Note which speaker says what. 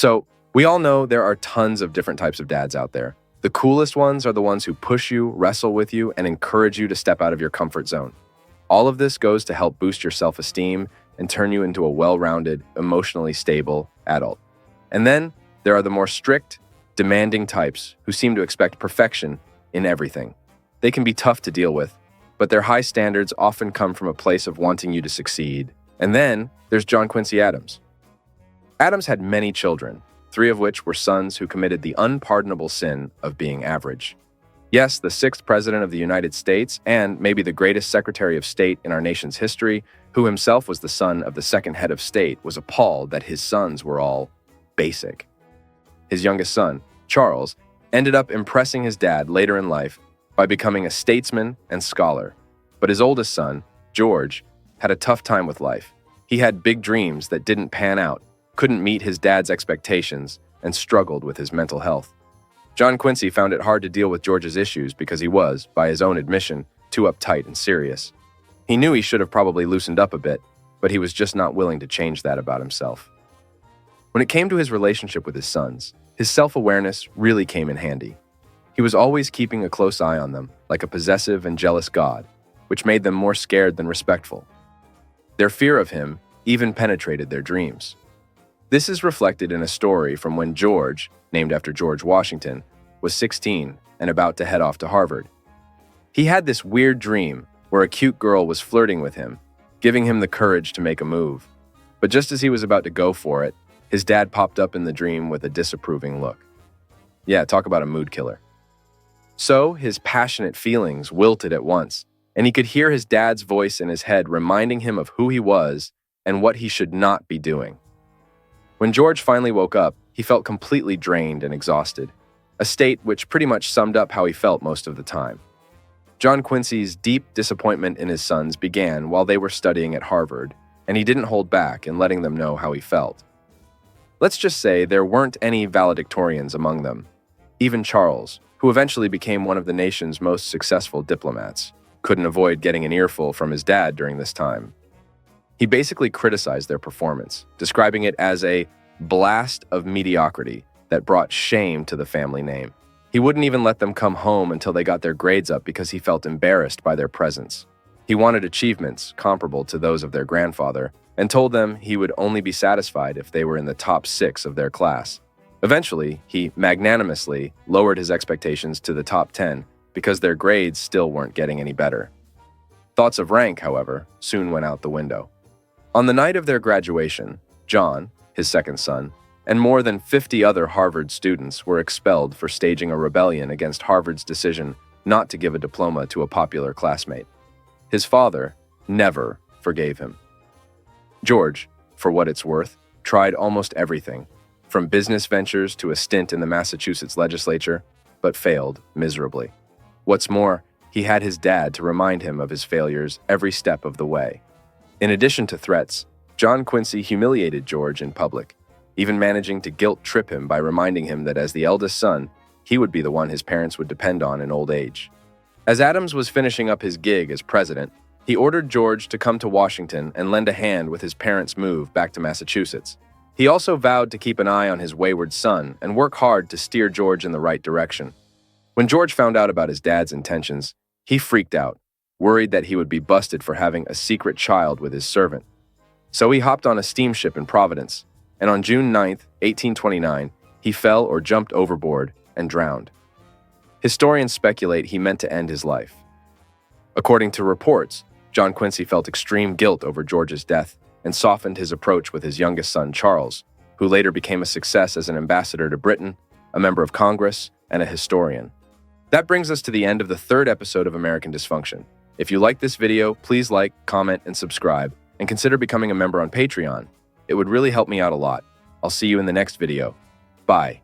Speaker 1: So, we all know there are tons of different types of dads out there. The coolest ones are the ones who push you, wrestle with you, and encourage you to step out of your comfort zone. All of this goes to help boost your self-esteem and turn you into a well-rounded, emotionally stable adult. And then there are the more strict, demanding types who seem to expect perfection in everything. They can be tough to deal with, but their high standards often come from a place of wanting you to succeed. And then there's John Quincy Adams. Adams had many children, 3 of which were sons who committed the unpardonable sin of being average. Yes, the 6th President of the United States, and maybe the greatest Secretary of State in our nation's history, who himself was the son of the 2nd head of state, was appalled that his sons were all basic. His youngest son, Charles, ended up impressing his dad later in life by becoming a statesman and scholar. But his oldest son, George, had a tough time with life. He had big dreams that didn't pan out, couldn't meet his dad's expectations, and struggled with his mental health. John Quincy found it hard to deal with George's issues because he was, by his own admission, too uptight and serious. He knew he should have probably loosened up a bit, but he was just not willing to change that about himself. When it came to his relationship with his sons, his self-awareness really came in handy. He was always keeping a close eye on them, like a possessive and jealous god, which made them more scared than respectful. Their fear of him even penetrated their dreams. This is reflected in a story from when George, named after George Washington, was 16 and about to head off to Harvard. He had this weird dream where a cute girl was flirting with him, giving him the courage to make a move. But just as he was about to go for it, his dad popped up in the dream with a disapproving look. Yeah, talk about a mood killer. So his passionate feelings wilted at once, and he could hear his dad's voice in his head reminding him of who he was and what he should not be doing. When George finally woke up, he felt completely drained and exhausted, a state which pretty much summed up how he felt most of the time. John Quincy's deep disappointment in his sons began while they were studying at Harvard, and he didn't hold back in letting them know how he felt. Let's just say there weren't any valedictorians among them. Even Charles, who eventually became one of the nation's most successful diplomats, couldn't avoid getting an earful from his dad during this time. He basically criticized their performance, describing it as a blast of mediocrity that brought shame to the family name. He wouldn't even let them come home until they got their grades up because he felt embarrassed by their presence. He wanted achievements comparable to those of their grandfather and told them he would only be satisfied if they were in the top 6 of their class. Eventually, he magnanimously lowered his expectations to the top 10 because their grades still weren't getting any better. Thoughts of rank, however, soon went out the window. On the night of their graduation, John, his 2nd son, and more than 50 other Harvard students were expelled for staging a rebellion against Harvard's decision not to give a diploma to a popular classmate. His father never forgave him. George, for what it's worth, tried almost everything, from business ventures to a stint in the Massachusetts legislature, but failed miserably. What's more, he had his dad to remind him of his failures every step of the way. In addition to threats, John Quincy humiliated George in public, even managing to guilt-trip him by reminding him that as the eldest son, he would be the one his parents would depend on in old age. As Adams was finishing up his gig as president, he ordered George to come to Washington and lend a hand with his parents' move back to Massachusetts. He also vowed to keep an eye on his wayward son and work hard to steer George in the right direction. When George found out about his dad's intentions, he freaked out, worried that he would be busted for having a secret child with his servant. So he hopped on a steamship in Providence, and on June 9, 1829, he fell or jumped overboard and drowned. Historians speculate he meant to end his life. According to reports, John Quincy felt extreme guilt over George's death and softened his approach with his youngest son, Charles, who later became a success as an ambassador to Britain, a member of Congress, and a historian. That brings us to the end of the 3rd episode of American Dysfunction. If you like this video, please like, comment, and subscribe, and consider becoming a member on Patreon. It would really help me out a lot. I'll see you in the next video. Bye.